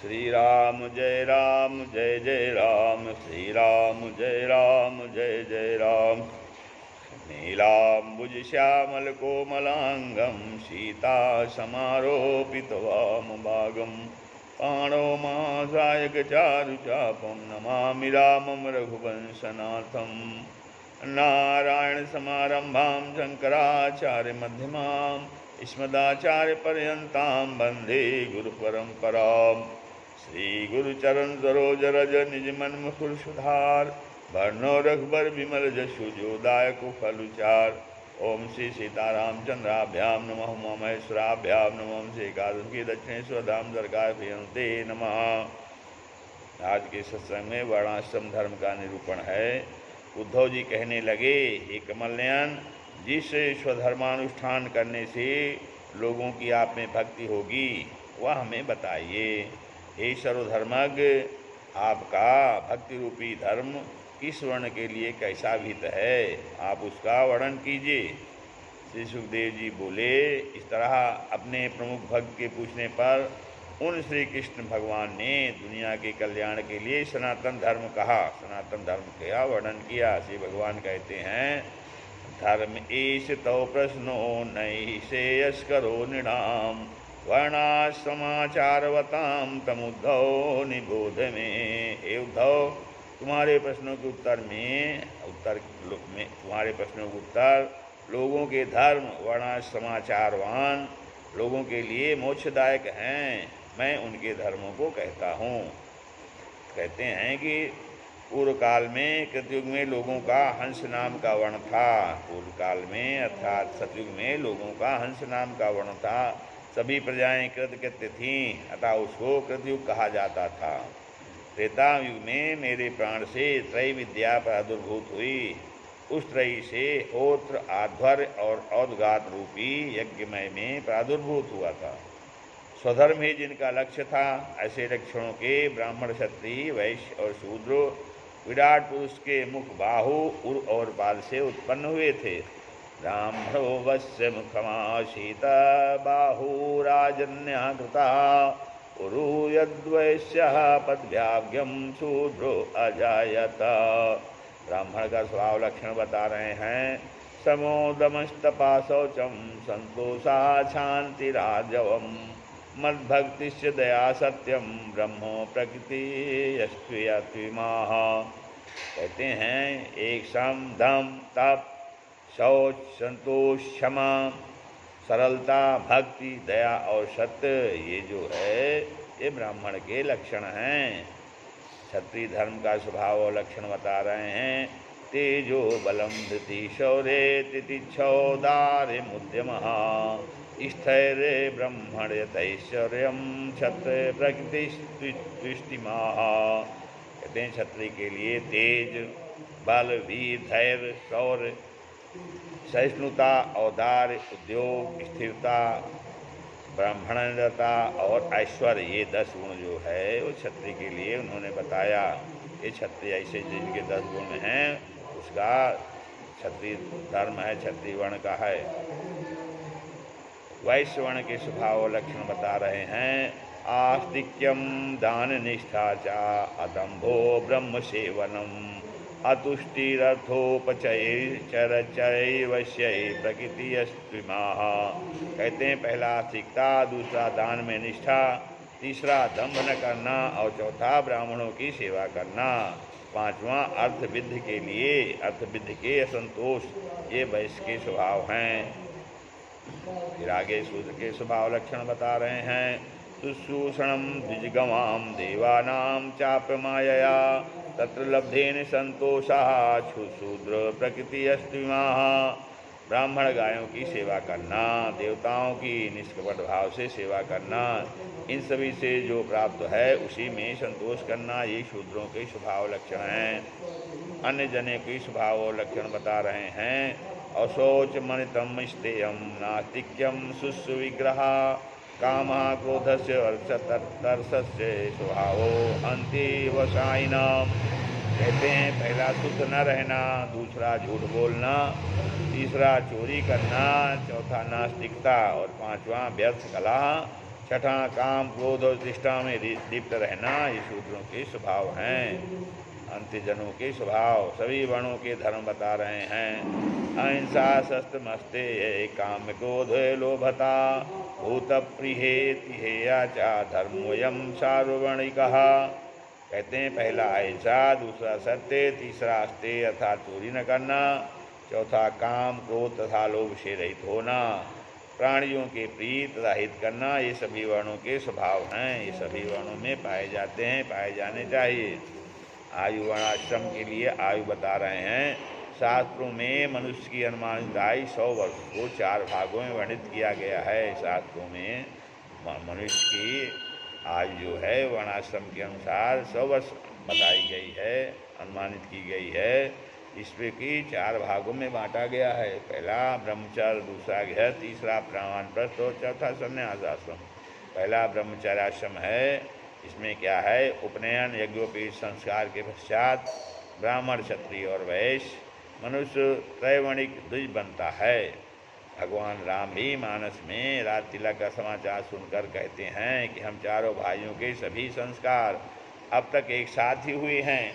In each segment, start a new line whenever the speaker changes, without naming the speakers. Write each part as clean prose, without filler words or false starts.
श्री राम जय जय राम, श्री राम जय जय राम। नीलाम्बुज श्यामल कोमलांगं सीता समारोपित वामभागं पाणौ मासायक चारुचापं नमामि रामं रघुवंशनाथं। नारायण समारंभां शंकराचार्य मध्यमाम् अस्मदाचार्यपर्यन्तां वन्दे गुरुपरम्पराम्। श्री गुरुचरण सरोज रज निज मन मुकुर सुधार, वर्णो रघुबर विमल जसु जो दायक फलुचार। ओम श्री सीतारामचंद्राभ्यां नमः, महेश्वराभ्यां नमः, श्री एकादशी दक्षिणेश्वर धाम दरगाह प्रियंते नमः। आज के सत्संग में वर्णाश्रम धर्म का निरूपण है। उद्धव जी कहने लगे, हे कमलनयन, जिस स्वधर्मानुष्ठान करने से लोगों की आप में भक्ति होगी वह हमें बताइए। हे सर्वधर्मज्ञ, आपका भक्ति रूपी धर्म किस वर्ण के लिए कैसा विहित है, आप उसका वर्णन कीजिए। श्री सुखदेव जी बोले, इस तरह अपने प्रमुख भक्त के पूछने पर उन श्री कृष्ण भगवान ने दुनिया के कल्याण के लिए सनातन धर्म कहा, सनातन धर्म का वर्णन किया। श्री भगवान कहते हैं, धर्म ईश तो प्रश्नो नई श्रेयस करो निणाम, वर्णाश्रमाचारवताम तमुद्धव निबोध में। हे उद्धव, तुम्हारे प्रश्नों के उत्तर लोगों के धर्म वर्णाश्रमाचारवान लोगों के लिए मोक्षदायक हैं। मैं उनके धर्मों को कहता हूँ। कहते हैं कि पूर्व काल में कृतयुग में लोगों का हंस नाम का वर्ण था। पूर्व काल में अर्थात सतयुग में लोगों का हंस नाम का वर्ण था। सभी प्रजाएं कृतकृत्य थीं, अतः उसको कृतयुग कहा जाता था। त्रेता युग में मेरे प्राण से त्रय विद्या प्रादुर्भूत हुई। उस त्रयी से होत्र, आध्वर्य और औदगात रूपी यज्ञमय में प्रादुर्भूत हुआ था। स्वधर्म ही जिनका लक्ष्य था, ऐसे लक्षणों के ब्राह्मण, क्षत्रिय, वैश्य और शूद्र विराट पुरुष के मुख, बाहु, उर और पाद से उत्पन्न हुए थे। ब्राह्मणो वस्य मुखमासीत बाहुराजन्याकृता, उरु यद्वैश्यः पद्भ्याग्यं शूद्रो अजायत। ब्राह्मण का स्वभाव लक्षण बता रहे हैं। समोदमस्तपा शौचम संतोषा शांतिराजवम, मद्भक्तिश्च दया सत्यम ब्रह्मो प्रकृति यस्त्विमाह। कहते हैं, एक सम, दम, तप, शौच, संतोष, क्षमा, सरलता, भक्ति, दया और सत्य, ये जो है ये ब्राह्मण के लक्षण हैं। क्षत्रिय धर्म का स्वभाव और लक्षण बता रहे हैं। तेजो बलम धृति शौर्य तितिक्षौदार्य मुद्यमः, स्थैर्य ब्रह्मण्यतैश्वर्यं क्षत्रिय प्रकृति तुष्टिमाः। कहते हैं, क्षत्रिय के लिए तेज, बल, वीर, धैर्य, शौर्य, सहिष्णुता, औदार्य, उद्योग, स्थिरता, ब्राह्मणता और ऐश्वर्य, ये 10 गुण जो है वो क्षत्रिय के लिए उन्होंने बताया। ये क्षत्रिय ऐसे जिनके 10 गुण हैं उसका क्षत्रिय धर्म है, क्षत्रिय वर्ण का है। वैश्य वर्ण के स्वभाव लक्षण बता रहे हैं। आस्तिक्यम दान निष्ठा च अदम्भो ब्रह्म सेवनम, अतुष्टिरथोपचय चरचैवश्य प्रकृति अस्त्विमाः। कहते हैं, पहला आस्तिकता, दूसरा दान में निष्ठा, तीसरा दंभ न करना और चौथा ब्राह्मणों की सेवा करना, पांचवा अर्थविद्ध के लिए अर्थविद्ध के असंतोष, ये वैश्य के स्वभाव हैं। फिर आगे शूद्र के स्वभाव लक्षण बता रहे हैं। शुश्रूषणम द्विजगमाम देवानां चाप्यमायया, तत्र लब्धेन संतोषः शूद्र प्रकृति अस्त्विमाः। ब्राह्मण गायों की सेवा करना, देवताओं की निष्कपट भाव से सेवा करना, इन सभी से जो प्राप्त है उसी में संतोष करना, ये शूद्रों के स्वभाव लक्षण हैं। अन्य जने के स्वभाव और लक्षण बता रहे हैं। अशौच मनितम स्तेयम नास्तिक्यम शुश्रुविग्रह, कामः क्रोधस्य वर्षतर्षस्य स्वभावो हन्ति वसायिनाम। कहते हैं, पहला शुद्ध न रहना, दूसरा झूठ बोलना, तीसरा चोरी करना, चौथा नास्तिकता और पांचवा व्यर्थ कलह, छठा काम क्रोध और तृष्णा में लिप्त रहना, ये शूद्रों के स्वभाव हैं। अंत्यजनों के स्वभाव सभी वर्णों के धर्म बता रहे हैं। अहिंसा शस्त्र मस्ते काम क्रोध लोभता भूत प्रिहेतिहेयाचा धर्मोयम सार्ववर्णिक। कहते हैं पहला अहिंसा, दूसरा सत्य, तीसरा अस्तेय अर्थात चोरी न करना, चौथा काम क्रोध तथा लोभ से रहित होना, प्राणियों के प्रीत तथा हित करना, ये सभी वर्णों के स्वभाव हैं। ये सभी वर्णों में पाए जाते हैं, पाए जाने चाहिए। आयु वर्णाश्रम के लिए आयु बता रहे हैं। शास्त्रों में मनुष्य की अनुमानित आयु 100 वर्ष को 4 भागों में वर्णित किया गया है। शास्त्रों में मनुष्य की आयु जो है वर्णाश्रम के अनुसार 100 वर्ष बताई गई है, अनुमानित की गई है। इसमें की 4 भागों में बांटा गया है। पहला ब्रह्मचर्य, दूसरा गृहस्थ, तीसरा प्रमाणप्रस्थ और चौथा संन्यास आश्रम। पहला ब्रह्मचर्याश्रम है। इसमें क्या है, उपनयन यज्ञोपवीत संस्कार के पश्चात ब्राह्मण, क्षत्रिय और वैश्य मनुष्य त्रैवर्णिक द्विज बनता है। भगवान राम भी मानस में राज तिलक का समाचार सुनकर कहते हैं कि हम चारों भाइयों के सभी संस्कार अब तक एक साथ ही हुए हैं,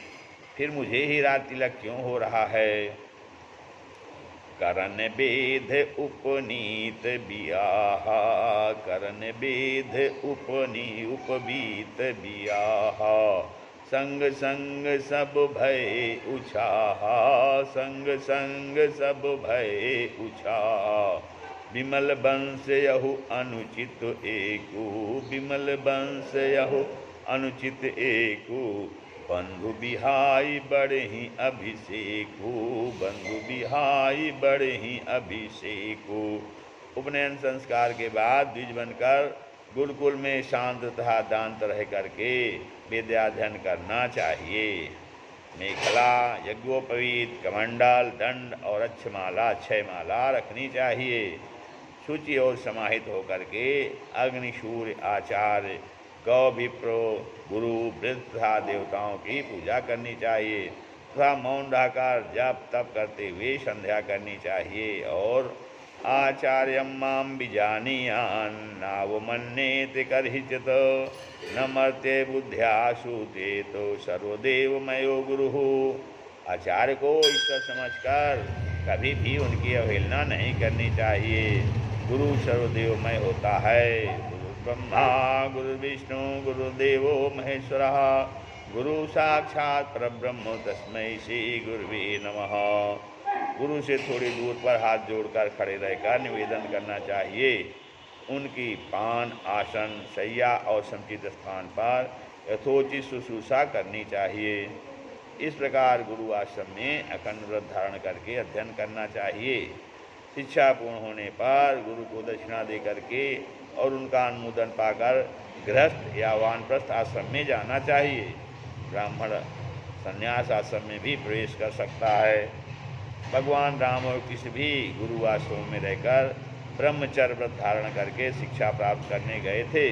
फिर मुझे ही राज तिलक क्यों हो रहा है। करन बेध उपनीत बियाह, करन बेध उपबीत बियाह, संग संग सब भय उछाह, संग संग सब भय उछाह। विमल वंश यहु अनुचित एकु, विमल वंश यहु अनुचित एकु, बंधु बिहाई बढ़ही अभिषेकु, बंधु बिहाई बढ़ही अभिषेकु। उपनयन संस्कार के बाद द्विज बनकर गुरुकुल में शांत तथा दांत रह करके विद्याध्ययन करना चाहिए। मेखला, यज्ञोपवीत, कमंडल, दंड और अक्षमाला 6 माला रखनी चाहिए। शुचि और समाहित होकर के अग्निशूर, आचार्य, गौ, विप्रो, गुरु, वृद्ध तथा देवताओं की पूजा करनी चाहिए तथा मौन रहकर जप तप करते हुए संध्या करनी चाहिए। और आचार्यम माम बिजानीयान नावमन्येत करहिचित, न मर्त्य बुद्ध्या सूते तो सर्वदेवमयो गुरु। आचार्य को ईश्वर समझकर कभी भी उनकी अवहेलना नहीं करनी चाहिए। गुरु सर्वदेवमय होता है। ब्रह्मा गुरु विष्णु गुरुदेवो महेश्वरः, गुरु साक्षात परब्रह्म तस्मै श्री गुरुवे नमः। गुरु से थोड़ी दूर पर हाथ जोड़कर खड़े रहकर निवेदन करना चाहिए। उनकी पान, आसन, शैया और समुचित स्थान पर यथोचित शुश्रूषा करनी चाहिए। इस प्रकार गुरु आश्रम में अखंड व्रत धारण करके अध्ययन करना चाहिए। शिक्षा पूर्ण होने पर गुरु को दक्षिणा दे करके और उनका अनुमोदन पाकर गृहस्थ या वानप्रस्थ आश्रम में जाना चाहिए। ब्राह्मण संन्यास आश्रम में भी प्रवेश कर सकता है। भगवान राम और कृष्ण भी गुरु आश्रम में रहकर ब्रह्मचर्य व्रत धारण करके शिक्षा प्राप्त करने गए थे।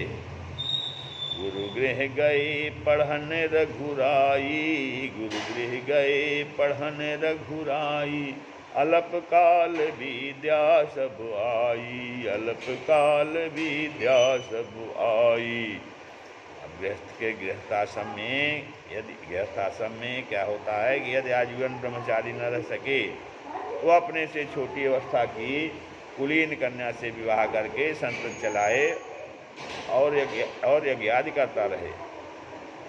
गुरु गृह गए पढ़न रघुराई, गुरु गृह गए पढ़न रघुराई, अल्प काल विद्या सब आई, अल्प काल विद्या सब आई। गृहस्थ के गृहस्थाश्रम में गृहस्थाश्रम में क्या होता है कि यदि आजीवन ब्रह्मचारी न रह सके तो अपने से छोटी अवस्था की कुलीन कन्या से विवाह करके संतत चलाए और यज्ञ आदि करता रहे।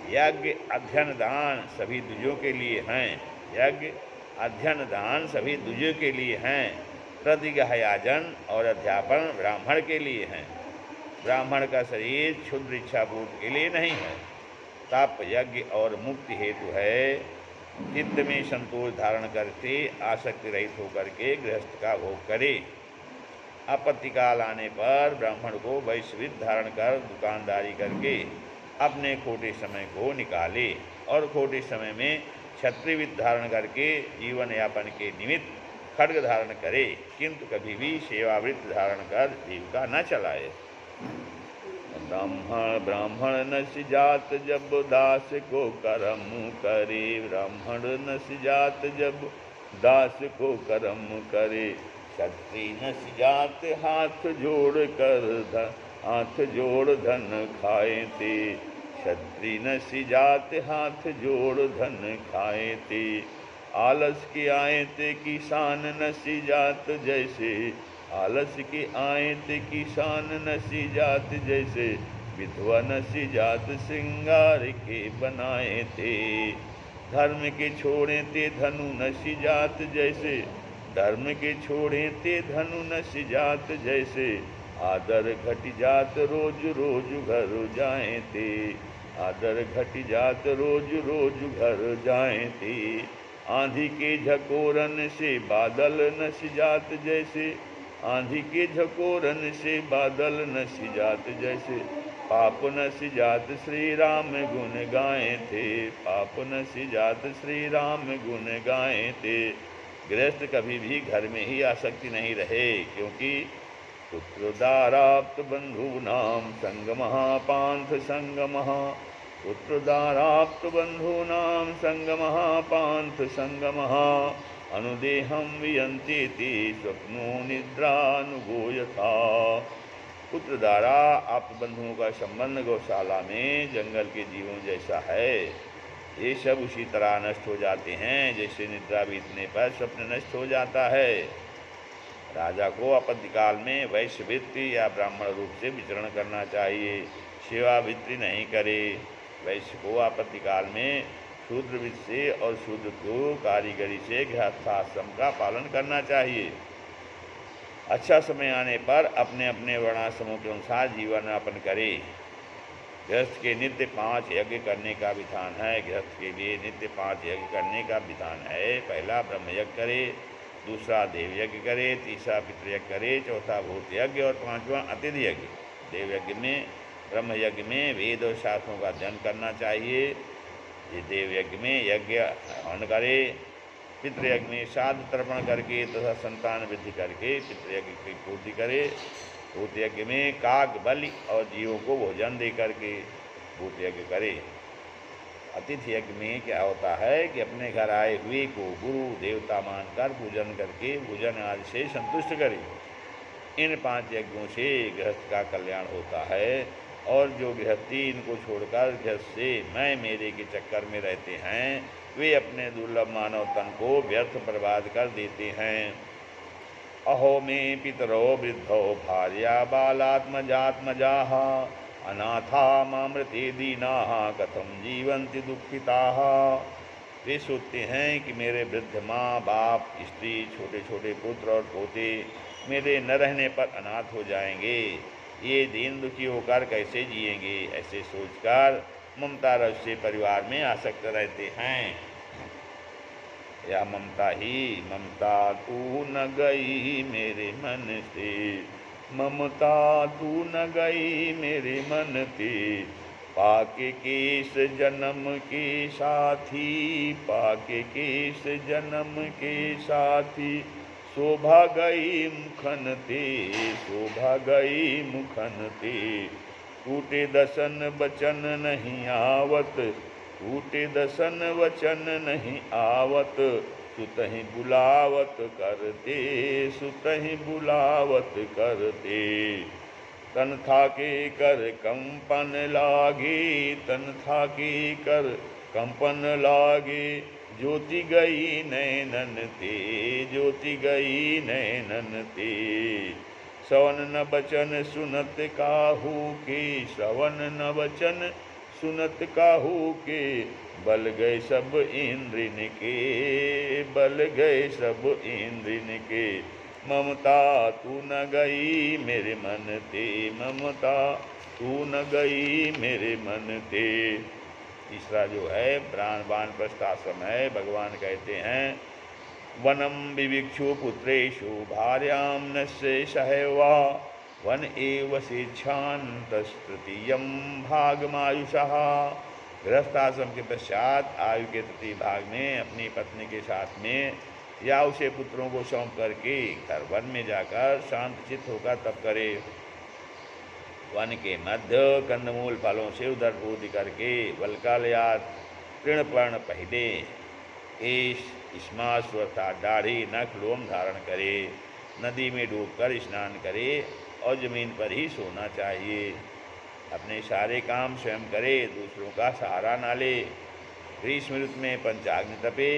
यज्ञ अध्ययन दान सभी द्विजों के लिए हैं। यज्ञ अध्ययन दान सभी द्विजों के लिए हैं। प्रतिग्रहयाजन और अध्यापन ब्राह्मण के लिए हैं। ब्राह्मण का शरीर क्षुद्र इच्छा पूर्ति के लिए नहीं है। तप, यज्ञ और मुक्ति हेतु है। चित्त में संतोष धारण करके आसक्ति रहित होकर के गृहस्थ का भोग करे। आपत्ति काल आने पर ब्राह्मण को वैश्विक धारण कर दुकानदारी करके अपने खोटे समय को निकाले और खोटे समय में क्षत्रियवृत्त धारण करके जीवन यापन के निमित्त खड्ग धारण करे, किंतु कभी भी सेवावृत्त धारण कर जीविका न चलाए। ब्राह्मण नस्य जात जब दास को कर्म करे, ब्राह्मण नस्य जात जब दास को कर्म करे, क्षत्रिय नस्य जात हाथ जोड़ धन खाए ते। क्षत्रि नसी जात हाथ जोड़ धन खाए ते। आलस के आए ते किसान नसी जात जैसे। आलस के आए ते किसान नसी जात जैसे। विधवा नसी जात श्रृंगार के बनाए थे। धर्म के छोड़े ते धनु नसी जात जैसे। धर्म के छोड़े ते धनु नसी जात जैसे। आदर घट जात रोज रोज घर जाए थे। आदर घट जात रोज रोज घर जाए थे। आंधी के झकोरन से बादल नस जात जैसे। आंधी के झकोरन से बादल नस जात जैसे। पाप नस जात श्री राम गुण गाए थे। पाप नस जात श्री राम गुण गाए थे। गृहस्थ कभी भी घर में ही आसक्ति नहीं रहे, क्योंकि पुत्रोदाराप्त बंधूनाम संगमः पांथ संगमः। पुत्रोदाराप्त बंधूनाम संगमः पांथ संगमः। अनुदेहं वियन्ति ते स्वप्नो निद्रानुगो यथा। पुत्र द्वारा आप बंधुओं का संबंध गौशाला में जंगल के जीवों जैसा है। ये सब उसी तरह नष्ट हो जाते हैं जैसे निद्रा बीतने पर स्वप्न नष्ट हो जाता है। राजा को आपत्तिकाल में वैश्य वृत्ति या ब्राह्मण रूप से विचरण करना चाहिए, सेवा वृत्ति नहीं करे। वैश्य को आपत्तिकाल में शूद्र वृत्ति से और शूद्र को कारीगरी से गृहस्थाश्रम का पालन करना चाहिए। अच्छा समय आने पर अपने अपने वर्णाश्रमों के अनुसार जीवन यापन करे। गृहस्थ के नित्य 5 यज्ञ करने का विधान है। गृहस्थ के लिए नित्य 5 यज्ञ करने का विधान है। पहला ब्रह्म यज्ञ करे, दूसरा देव यज्ञ करे, तीसरा पितृयज्ञ करे, चौथा भूत यज्ञ और 5वां अतिथि यज्ञ। देव यज्ञ में, ब्रह्म यज्ञ में वेद और शास्त्रों का अध्ययन करना चाहिए। ये देव यज्ञ में यज्ञ हवन करे। पितृयज्ञ में श्राद्ध तर्पण करके तथा संतान वृद्धि करके पितृयज्ञ की पूर्ति करे। भूत यज्ञ में काग बलि और जीवों को भोजन दे करके भूत यज्ञ करे। अतिथि यज्ञ में क्या होता है कि अपने घर आए हुए को गुरु देवता मानकर पूजन करके भोजन आदि से संतुष्ट करे। इन 5 यज्ञों से गृहस्थ का कल्याण होता है। और जो गृहस्थी इनको छोड़कर गृहस्थ से मैं मेरे के चक्कर में रहते हैं, वे अपने दुर्लभ मानव तन को व्यर्थ बर्बाद कर देते हैं। अहो में पितरो वृद्धो भार्या बालात्मजात्मजाः अनाथा मामृते दीनाः कथम जीवन्ति दुखिताः। वे सोचते हैं कि मेरे वृद्ध माँ बाप, स्त्री, छोटे छोटे पुत्र और पोते मेरे न रहने पर अनाथ हो जाएंगे। ये दीन दुखी होकर कैसे जिएंगे। ऐसे सोचकर ममता रस से परिवार में आसक्त रहते हैं। यह ममता ही ममता तू न गई मेरे मन से। ममता तू न गई मेरे मन से। पाके केस जन्म के साथी, पाके केस जन्म के साथी। शोभा गई मुखन ते, शोभा गई मुखन ते। टूटे दसन बचन नहीं आवत, टूटे दसन वचन नहीं आवत। सुतहि बुलावत करते, सुतहि बुलावत करते। तन थाके कर कंपन लागे, तन थाके कर कंपन लागे। ज्योति गई नैनन ते, ज्योति गई नैनन ते। श्रवण न बचन सुनत काहू के, श्रवण न बचन सुनत काहू के। बल गए सब इंद्रिन के, बल गए सब इंद्रिन के। ममता तू न गई मेरे मन ते, ममता तू न गई मेरे मन ते। तीसरा जो है वानप्रस्थ आश्रम है। भगवान कहते हैं वनम विविक्षु पुत्रेषु भार्यां नश्य सहैवा। वन एव शिक्षान्तस्तृतीयं भागमायुषः। गृहस्थाश्रम के पश्चात आयु के तृतीय भाग में अपनी पत्नी के साथ में या उसे पुत्रों को सौंप करके घर वन में जाकर शांत चित्त होकर तप करे। वन के मध्य कंदमूल फलों से उदरपूर्ति करके वल्कालयात तृणपर्ण पहले केश स्माश अर्थात दाढ़ी नख लोम धारण करे। नदी में डूबकर स्नान करे और जमीन पर ही सोना चाहिए। अपने सारे काम स्वयं करे, दूसरों का सहारा ना ले। ग्रीष्म ऋतु में पंचाग्नि तपे,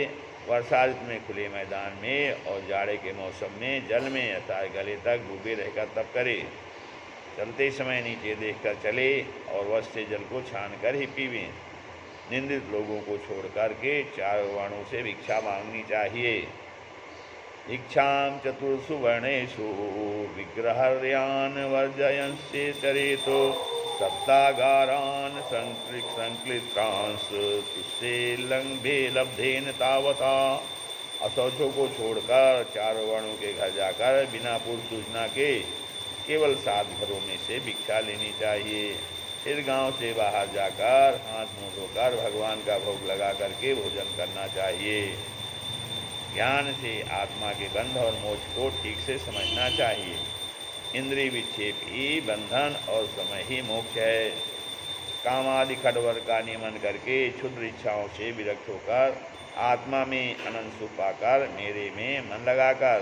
वर्षा ऋतु में खुले मैदान में और जाड़े के मौसम में जल में अर्थात गले तक डूबे रहकर तप करे। चलते समय नीचे देखकर चले और वश से जल को छान कर ही पीवें। निंदित लोगों को छोड़ करके चारों वर्णों से भिक्षा मांगनी चाहिए। भिक्षां चतुर्षु वर्णेषु विग्रहर्यान् वर्जयंश्चेतरेतो सप्तागारान् संक्लित्रांश तुष्टे लंघे लब्धेन तावता। अशौचों को छोड़कर चारों वर्णों के घर जाकर बिना पूर्व सूचना के केवल 7 घरों में से भिक्षा लेनी चाहिए। फिर गांव से बाहर जाकर हाथ मुँह धोकर भगवान का भोग लगा करके भोजन करना चाहिए। ज्ञान से आत्मा के बंध और मोक्ष को ठीक से समझना चाहिए। इंद्रिय विक्षेप ही बंधन और समय ही मोक्ष है। कामादि खडवर का नियमन करके क्षुद्र इच्छाओं से विरक्त होकर आत्मा में अनंत सुख पाकर मेरे में मन लगाकर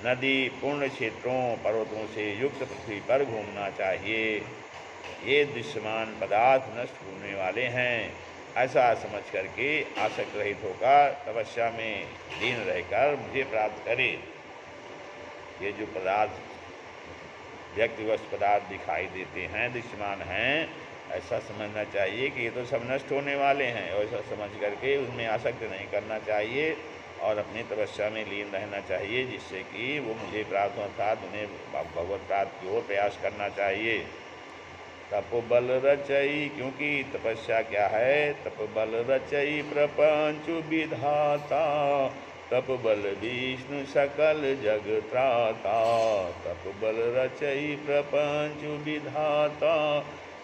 नदी पूर्ण क्षेत्रों पर्वतों से युक्त पृथ्वी पर घूमना चाहिए। ये दृश्यमान पदार्थ नष्ट होने वाले हैं, ऐसा समझ करके आसक्त रहित होकर तपस्या में लीन रहकर मुझे प्राप्त करे। ये जो पदार्थ व्यक्तिवश पदार्थ दिखाई देते हैं, दृश्यमान हैं, ऐसा समझना चाहिए कि ये तो सब नष्ट होने वाले हैं। ऐसा समझ करके उनमें आसक्त नहीं करना चाहिए और अपनी तपस्या में लीन रहना चाहिए, जिससे कि वो मुझे प्राप्त अर्थात उन्हें भगवत प्राप्त की ओर प्रयास करना चाहिए। तप बल रचई, क्योंकि तपस्या क्या है? तप बल रचई प्रपंच विधाता, तप बल विष्णु सकल जग त्राता। तप बल रचई प्रपंच विधाता,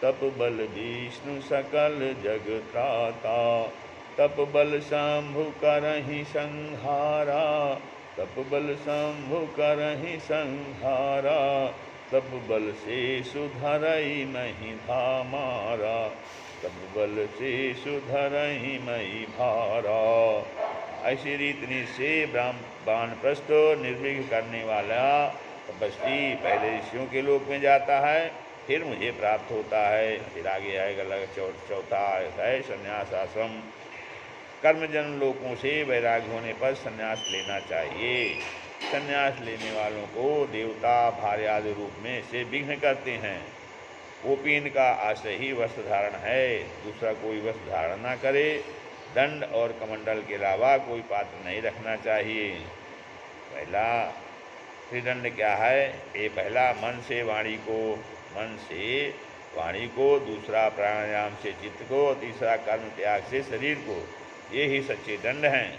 तप बल विष्णु सकल जग त्राता। तप बल शंभु करहि संहारा, तप बल शंभु करहि संहारा। तप बल से सुधरई मही धामारा, तप बल से सुधरई मही भारा। ऐसी रीति से वानप्रस्थ निर्विघ्न करने वाला तपस्वी पहले ऋषियों के लोक में जाता है, फिर मुझे प्राप्त होता है। फिर आगे आएगा चौथा है संन्यास आश्रम। कर्मजन लोगों से वैराग्य होने पर संन्यास लेना चाहिए। संन्यास लेने वालों को देवता भार्य आदि रूप में से विघ्न करते हैं। गोपीन का आश्रय ही वस्त्र धारण है, दूसरा कोई वस्त्र धारण ना करे। दंड और कमंडल के अलावा कोई पात्र नहीं रखना चाहिए। पहला त्रिदंड क्या है? ये पहला मन से वाणी को, मन से वाणी को, दूसरा प्राणायाम से चित्त को, तीसरा कर्म त्याग से शरीर को। ये ही सच्चे दंड हैं।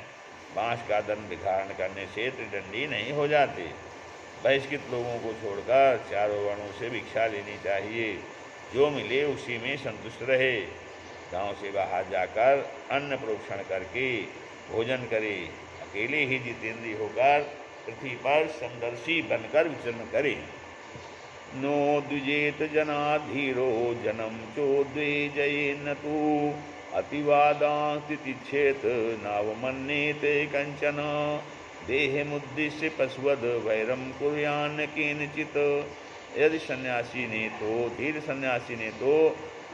बांस का दंड धारण करने से त्रिदंडी नहीं हो जाते। बहिष्कृत लोगों को छोड़कर चारों वर्णों से भिक्षा लेनी चाहिए। जो मिले उसी में संतुष्ट रहे। गांव से बाहर जाकर अन्न प्रोक्षण करके भोजन करे। अकेले ही जितेंद्रिय होकर पृथ्वी पर समदर्शी बनकर विचरण करे। नो द्विजेत जनाधीरो जन्म चोद्विजये न तू, अतिवादातिथिच्छेत नावमन्येते कंचन। देहमुद्दिश्य पशुवद वैरम कुर्यान्न केनचित्। यदि सन्यासी ने तो, धीर सन्यासी ने तो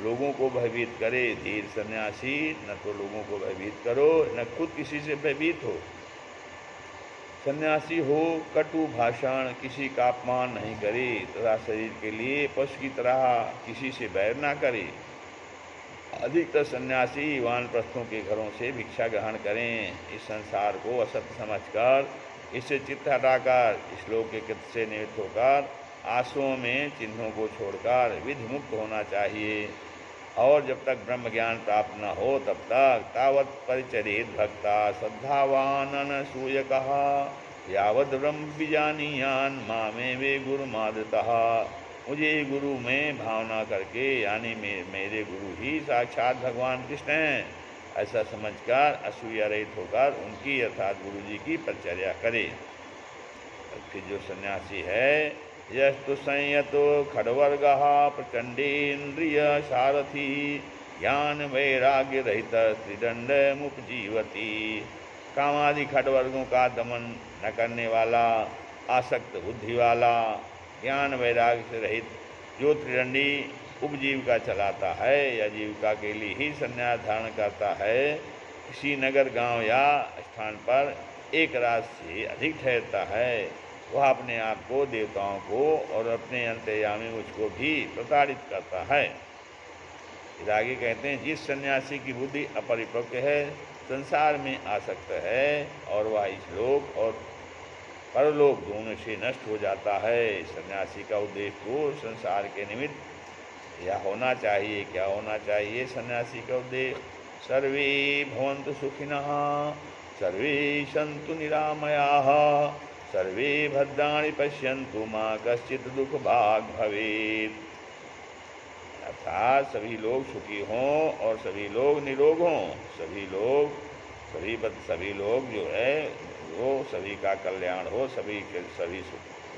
लोगों को भयभीत करे। धीर सन्यासी न तो लोगों को भयभीत करो, न खुद किसी से भयभीत हो। सन्यासी हो कटु भाषण, किसी का अपमान नहीं करे तथा शरीर के लिए पशु की तरह किसी से बैर ना करे। अधिकतर सन्यासी वानप्रस्थों के घरों से भिक्षा ग्रहण करें। इस संसार को असत्य समझकर इससे चित्त हटाकर इस लोक के कृत से निवृत्त होकर आंसुओं में चिन्हों को छोड़कर विधि मुक्त होना चाहिए। और जब तक ब्रह्म ज्ञान प्राप्त न हो तब तक तावत परिचरित भक्ता श्रद्धावान अनसूय कहा, यावद ब्रह्म विजानीयान मामे वे गुरु मादतः। मुझे गुरु में भावना करके, यानी मेरे गुरु ही साक्षात भगवान कृष्ण हैं, ऐसा समझकर असूया रहित होकर उनकी अर्थात गुरु जी की परिचर्या करे। फिर जो सन्यासी है, यस्तु संयतो खड्वर्गः प्रचंडेन्द्रिय सारथी, ज्ञान वैराग्य रहित त्रिदंड मुपजीवती। कामादि खड्वर्गों का दमन न करने वाला, आसक्त बुद्धि वाला, ज्ञान वैराग्य से रहित जो त्रिदंडी उपजीविका चलाता है या जीविका के लिए ही संन्यास धारण करता है, किसी नगर गांव या स्थान पर एक रात से अधिक ठहरता है, वह अपने आप को, देवताओं को और अपने अंतर्यामी मुझको भी प्रताड़ित करता है। फिर आगे कहते हैं, जिस सन्यासी की बुद्धि अपरिपक्व है, संसार में आसक्त है और वह इस लोक और परलोक दोनों से नष्ट हो जाता है। सन्यासी का उद्देश्य तो संसार के निमित्त यह होना चाहिए। क्या होना चाहिए सन्यासी का उद्देश्य? सर्वे भवन्तु सुखिनः, सर्वे सन्तु निरामयाः, सर्वे भद्राणि पश्यन्तु मा कश्चित् दुःखभाग् भवेत्। अर्थात सभी लोग सुखी हों और सभी लोग निरोग हों, सभी लोग जो है वो सभी का कल्याण हो, सभी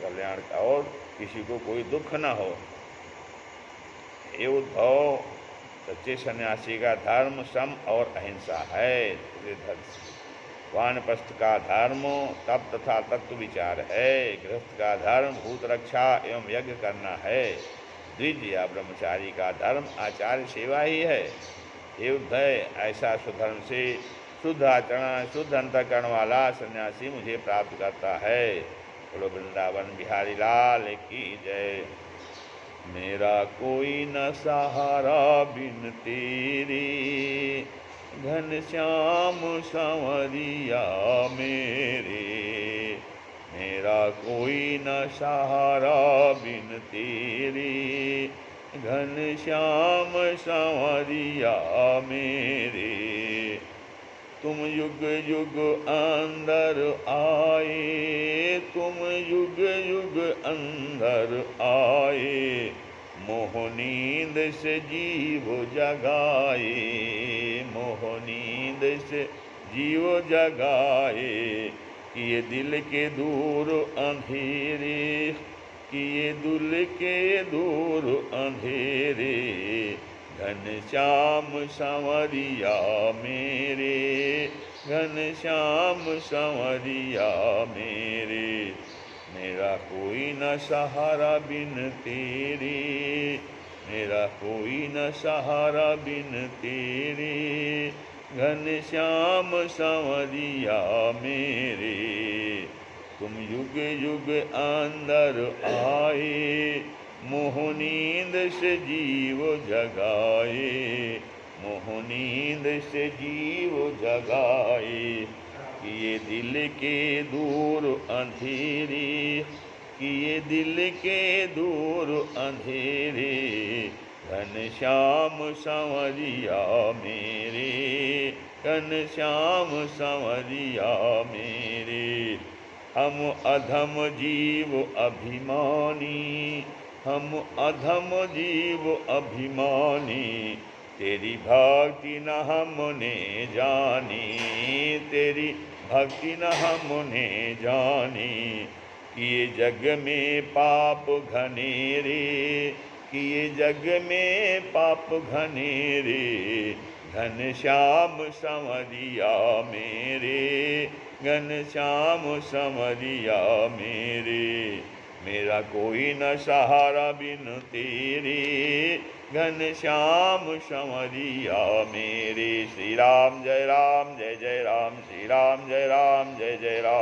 कल्याण का और किसी को कोई दुख न हो। ये उद्धव, सच्चे सन्यासी का धर्म सम और अहिंसा है। वानप्रस्थ का धर्म तप तथा तत्व विचार है। गृहस्थ का धर्म भूत रक्षा एवं यज्ञ करना है। द्विज या ब्रह्मचारी का धर्म आचार्य सेवा ही है। हे उद्धव, ऐसा स्वधर्म से शुद्ध आचरण, शुद्ध अंतःकरण वाला सन्यासी मुझे प्राप्त करता है। बोलो वृंदावन बिहारी लाल की जय। मेरा कोई न सहारा बिन तेरे, घनश्याम संवरिया मेरे। मेरा कोई न सहारा बिन तेरे, घनश्याम संवरिया मेरे। तुम युग युग अंदर आए, तुम युग युग अंदर आए, मोह नींद से जीव जगाए, मोह नींद से जीव जगाए। किए दिल के दूर अंधेरे, किए दिल के दूर अंधेरे, घनश्याम संवरिया मेरे, घनश्याम संवरिया मेरे। मेरा कोई न सहारा बिन तेरे, मेरा कोई न सहारा बिन तेरे, घनश्याम संवरिया मेरे। तुम युग युग अंदर आए, मोह नींद से जीव जगाए, मोह नींद से जीव जगाए। किए दिल के दूर अंधेरे, किए दिल के दूर अंधेरे, घनश्याम संवरिया मेरे, घनश्याम संवरिया मेरे। हम अधम जीव अभिमानी, हम अधम जीव अभिमानी, तेरी भक्ति न हमने जानी, तेरी भक्ति न हमने जानी। किए जग में पाप घनेरे, किए जग में पाप घनेरे, घनश्याम संवरिया मेरे, घनश्याम संवरिया मेरे। मेरा कोई न सहारा बिन तेरे, घनश्याम संवरिया मेरे। श्री राम जय राम, जय जय राम, श्री राम जय राम, जय जय राम।